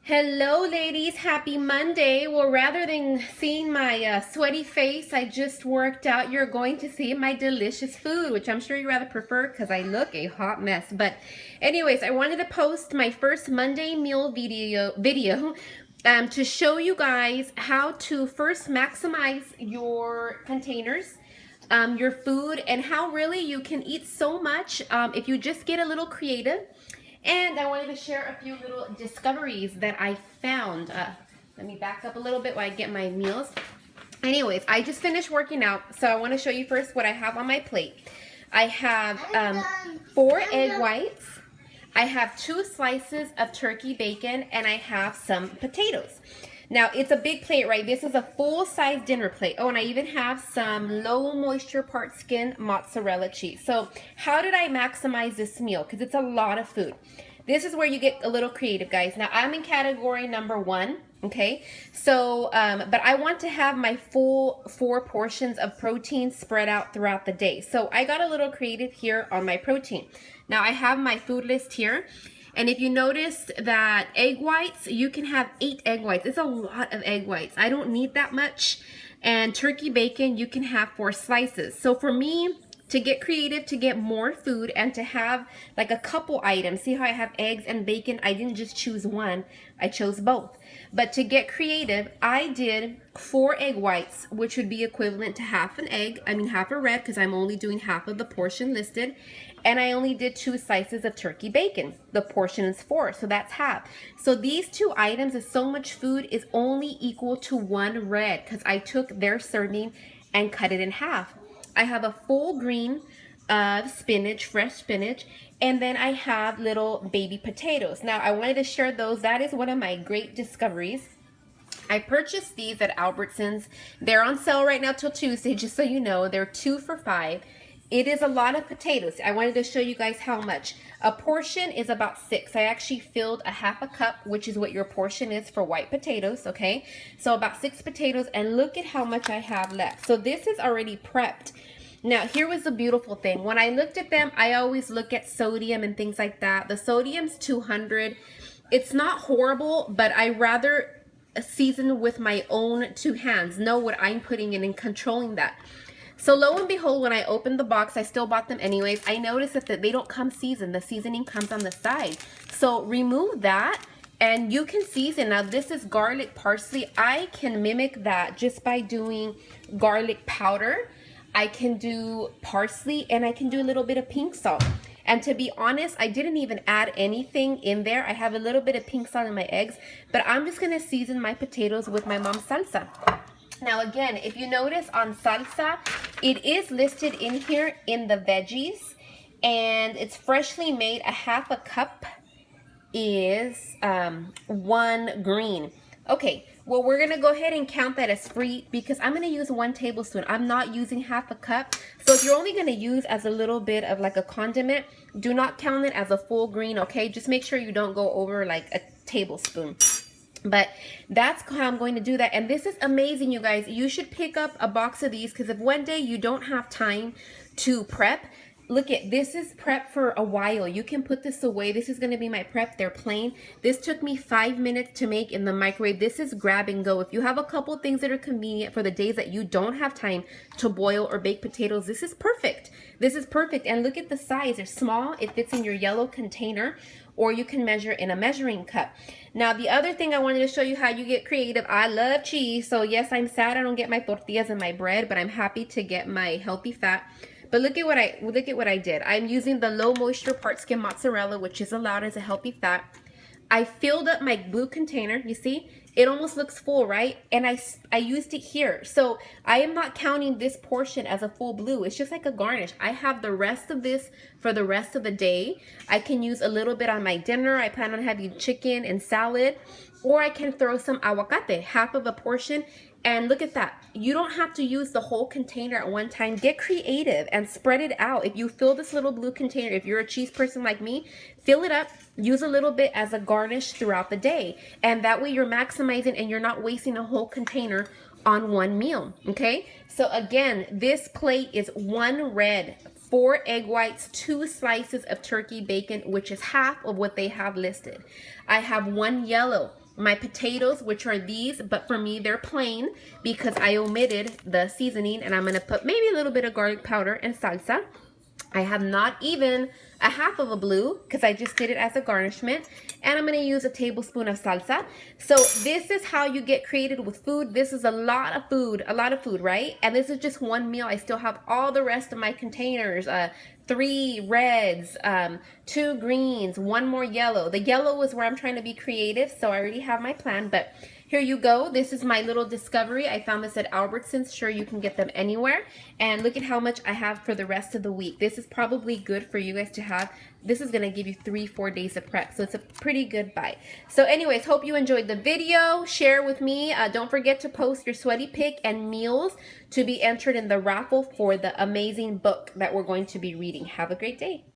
Hello ladies, happy Monday. Well, rather than seeing my sweaty face, I just worked out. You're going to see my delicious food, which I'm sure you rather prefer because I look a hot mess. But anyways, I wanted to post my first Monday meal video to show you guys how to first maximize your containers, your food, and how really you can eat so much if you just get a little creative. And I wanted to share a few little discoveries that I found. Let me back up a little bit while I get my meals. Anyways, I just finished working out, so I want to show you first what I have on my plate. I have 4 egg whites. I have 2 slices of turkey bacon, and I have some potatoes. Now, it's a big plate, right? This is a full-size dinner plate. Oh, and I even have some low-moisture part-skin mozzarella cheese. So how did I maximize this meal? Because it's a lot of food. This is where you get a little creative, guys. Now, I'm in category number 1, okay? So, but I want to have my full 4 portions of protein spread out throughout the day. So I got a little creative here on my protein. Now, I have my food list here. And if you noticed that egg whites, you can have 8 egg whites. It's a lot of egg whites. I don't need that much. And turkey bacon, you can have 4 slices. So for me, to get creative, to get more food, and to have like a couple items. See how I have eggs and bacon? I didn't just choose one. I chose both. But to get creative, I did 4 egg whites, which would be equivalent to half an egg. I mean half a red, because I'm only doing half of the portion listed. And I only did 2 slices of turkey bacon. The portion is 4, so that's half. So these 2 items is so much food is only equal to 1 red, because I took their serving and cut it in half. I have a full green of spinach, fresh spinach, and then I have little baby potatoes. Now, I wanted to share those. That is one of my great discoveries. I purchased these at Albertsons. They're on sale right now till Tuesday, just so you know. They're 2 for $5. It is a lot of potatoes. I wanted to show you guys how much. A portion is about 6. I actually filled a half a cup, which is what your portion is for white potatoes, okay? So about 6 potatoes, and look at how much I have left. So this is already prepped. Now, here was the beautiful thing. When I looked at them, I always look at sodium and things like that. The sodium's 200. It's not horrible, but I rather season with my own 2 hands, know what I'm putting in and controlling that. So lo and behold, when I opened the box, I still bought them anyways. I noticed that they don't come seasoned. The seasoning comes on the side. So remove that and you can season. Now this is garlic parsley. I can mimic that just by doing garlic powder. I can do parsley, and I can do a little bit of pink salt. And to be honest, I didn't even add anything in there. I have a little bit of pink salt in my eggs, but I'm just gonna season my potatoes with my mom's salsa. Now again, if you notice on salsa, it is listed in here in the veggies, and it's freshly made. A half a cup is 1 green. Okay, well, we're gonna go ahead and count that as free because I'm gonna use 1 tablespoon. I'm not using half a cup. So if you're only gonna use as a little bit of like a condiment, do not count it as a full green, okay? Just make sure you don't go over like a tablespoon. But that's how I'm going to do that. And this is amazing, you guys. You should pick up a box of these because if one day you don't have time to prep, look at this is prep for a while. You can put this away. This is going to be my prep. They're plain. This took me 5 minutes to make in the microwave. This is grab and go. If you have a couple things that are convenient for the days that you don't have time to boil or bake potatoes, this is perfect. This is perfect. And look at the size. They're small. It fits in your yellow container, or you can measure in a measuring cup. Now, the other thing I wanted to show you how you get creative. I love cheese. So yes, I'm sad I don't get my tortillas and my bread, but I'm happy to get my healthy fat. But look at what I did. I'm using the low moisture part skim mozzarella, which is allowed as a healthy fat. I filled up my blue container. You see, it almost looks full, right? And I used it here. So I am not counting this portion as a full blue. It's just like a garnish. I have the rest of this for the rest of the day. I can use a little bit on my dinner. I plan on having chicken and salad, or I can throw some aguacate, half of a portion. And look at that. You don't have to use the whole container at one time. Get creative and spread it out. If you fill this little blue container, if you're a cheese person like me, fill it up. Use a little bit as a garnish throughout the day. And that way you're maximizing and you're not wasting a whole container on one meal. Okay? So again, this plate is 1 red, 4 egg whites, 2 slices of turkey bacon, which is half of what they have listed. I have 1 yellow, my potatoes, which are these, but for me they're plain because I omitted the seasoning, and I'm gonna put maybe a little bit of garlic powder and salsa. I have not even a half of a blue because I just did it as a garnishment, and I'm going to use a tablespoon of salsa. So this is how you get creative with food. This is a lot of food, right? And this is just one meal. I still have all the rest of my containers, 3 reds, 2 greens, 1 more yellow. The yellow is where I'm trying to be creative, so I already have my plan, but here you go. This is my little discovery. I found this at Albertsons. Sure, you can get them anywhere. And look at how much I have for the rest of the week. This is probably good for you guys to have. This is going to give you 3-4 days of prep. So it's a pretty good buy. So anyways, hope you enjoyed the video. Share with me. Don't forget to post your sweaty pick and meals to be entered in the raffle for the amazing book that we're going to be reading. Have a great day.